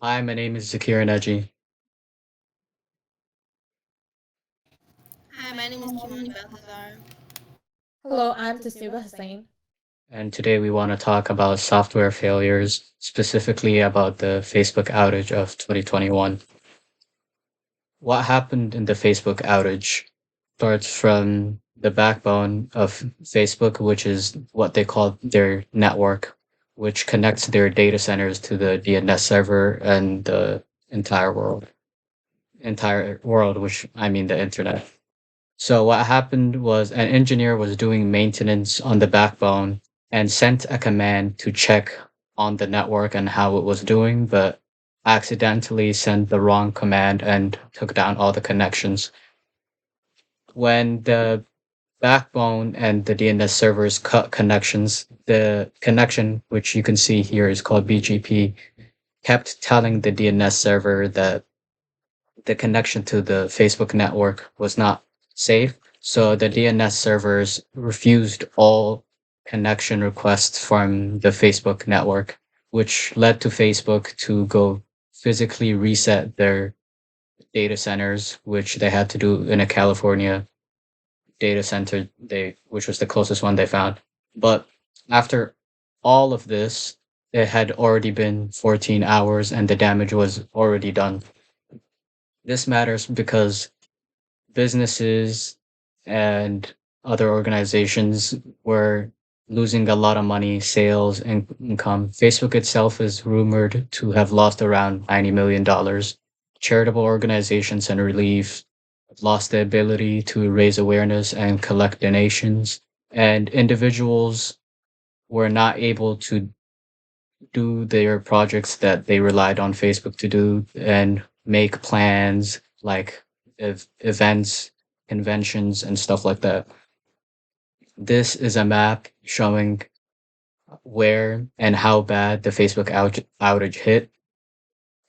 Hi, my name is Zakir Naji, Hi, my name is Kimani Balthazar. Hello, I'm Tasnuba Hussain. and today we want to talk about software failures, specifically about the Facebook outage of 2021. What happened in the Facebook outage starts from the backbone of Facebook, which is what they call their network, which connects their data centers to the DNS server and the entire world. Entire world, which I mean the internet. So what happened was an engineer was doing maintenance on the backbone and sent a command to check on the network and how it was doing, but accidentally sent the wrong command and took down all the connections. When the backbone and the DNS servers cut connections, the connection, which you can see here is called BGP, kept telling the DNS server that the connection to the Facebook network was not safe. So the DNS servers refused all connection requests from the Facebook network, which led to Facebook to go physically reset their data centers, which they had to do in a California data center, which was the closest one they found. But after all of this, it had already been 14 hours and the damage was already done. This matters because businesses and other organizations were losing a lot of money, sales and income. Facebook itself is rumored to have lost around $90 million. Charitable organizations and relief lost the ability to raise awareness and collect donations, and individuals were not able to do their projects that they relied on Facebook to do and make plans like events, conventions, and stuff like that. This is a map showing where and how bad the Facebook outage hit.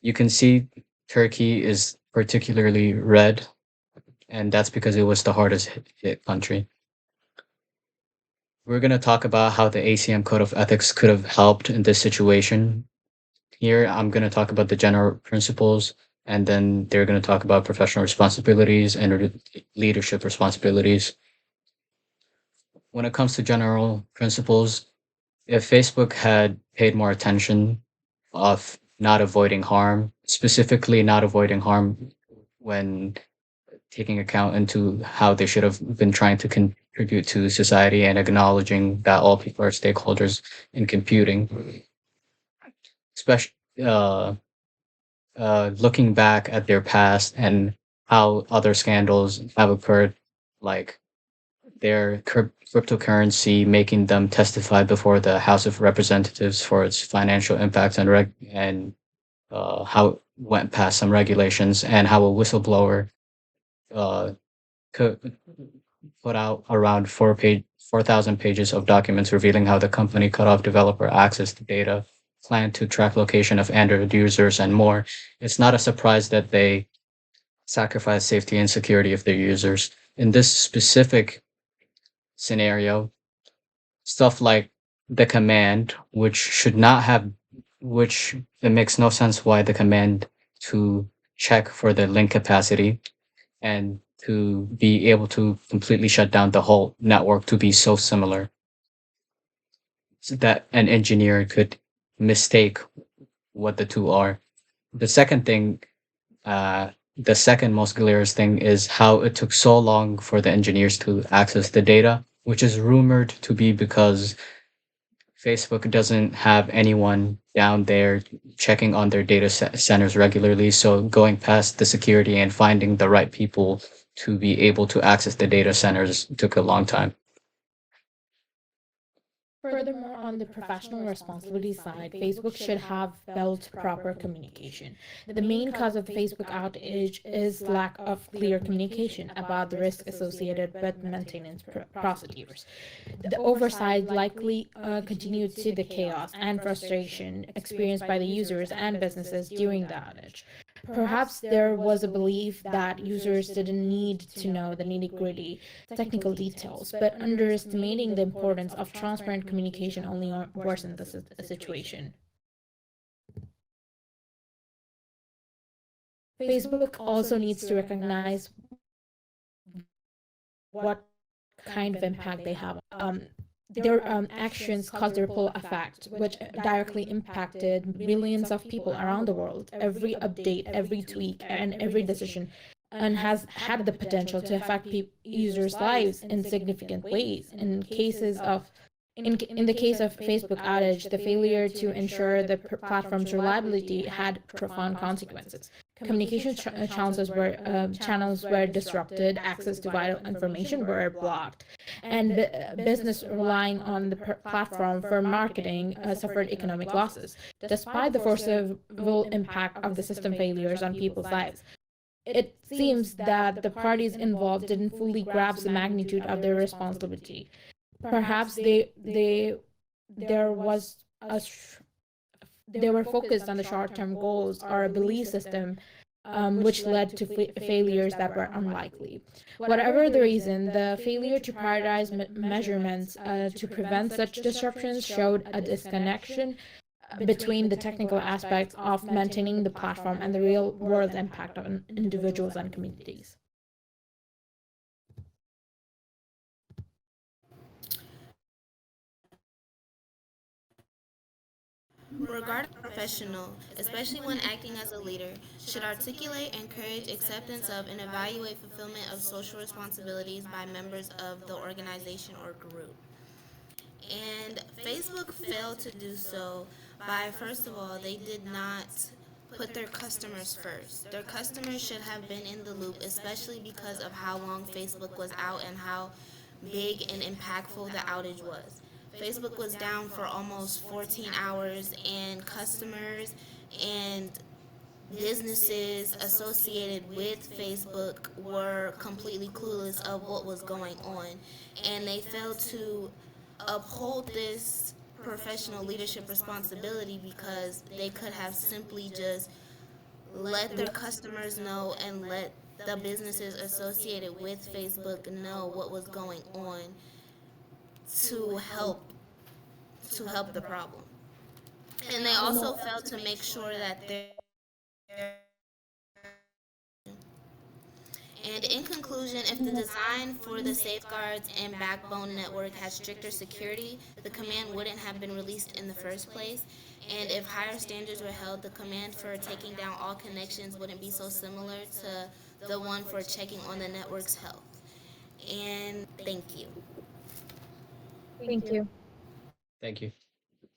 You can see Turkey is particularly red, and that's because it was the hardest hit country. We're going to talk about how the ACM Code of Ethics could have helped in this situation. Here, I'm going to talk about the general principles, and then they're going to talk about professional responsibilities and leadership responsibilities. When it comes to general principles, if Facebook had paid more attention of not avoiding harm, specifically not avoiding harm when taking account into how they should have been trying to contribute to society and acknowledging that all people are stakeholders in computing, especially looking back at their past and how other scandals have occurred, like their cryptocurrency making them testify before the House of Representatives for its financial impacts and how it went past some regulations, and how a whistleblower uh, could put out around 4,000 pages of documents revealing how the company cut off developer access to data, planned to track location of Android users, and more. It's not a surprise that they sacrifice safety and security of their users. In this specific scenario, stuff like the command, which should not have, which it makes no sense why the command to check for the link capacity and to be able to completely shut down the whole network to be so similar so that an engineer could mistake what the two are. The second thing, the second most glaring thing is how it took so long for the engineers to access the data, which is rumored to be because Facebook doesn't have anyone down there checking on their data centers regularly. So going past the security and finding the right people to be able to access the data centers took a long time. Furthermore, on the professional responsibility side, Facebook should have built proper communication. The main cause of the Facebook outage is lack of clear communication about the risk associated with maintenance procedures. The oversight likely continued to the chaos and frustration experienced by the users and businesses during the outage. Perhaps there was a belief that users didn't need to know the nitty gritty technical details, but underestimating the importance of transparent communication only worsened the situation. Facebook also needs to recognize what kind of impact they have. Their actions caused a ripple effect, which directly impacted millions of people around the world. Every update, every tweak, and every decision, and has had the potential to affect users' lives in significant ways. In the case of Facebook outage, the failure to ensure the platform's reliability had profound consequences. Communication channels were disrupted, access to vital information were blocked, and business relying on the platform for marketing suffered economic losses. Despite the forcible impact of the system failures on people's lives, it seems that the parties involved didn't fully grasp the magnitude of their responsibility. Perhaps there was a they were focused on the short-term goals or a belief system, which led to failures that were unlikely. Whatever the reason, the failure to prioritize measurements to prevent such disruptions showed a disconnection between the technical aspects of maintaining the platform and the real-world impact on individuals and communities. Regarding professional, especially when acting as a leader, should articulate, encourage acceptance of, and evaluate fulfillment of social responsibilities by members of the organization or group. And Facebook failed to do so by, first of all, they did not put their customers first. Their customers should have been in the loop, especially because of how long Facebook was out and how big and impactful the outage was. Facebook was down for almost 14 hours, and customers and businesses associated with Facebook were completely clueless of what was going on, and they failed to uphold this professional leadership responsibility because they could have simply just let their customers know and let the businesses associated with Facebook know what was going on to help the problem. And they also failed to make sure that their And in conclusion, if the design for the safeguards and backbone network had stricter security, the command wouldn't have been released in the first place. And if higher standards were held, the command for taking down all connections wouldn't be so similar to the one for checking on the network's health. And thank you. Thank you. Thank you.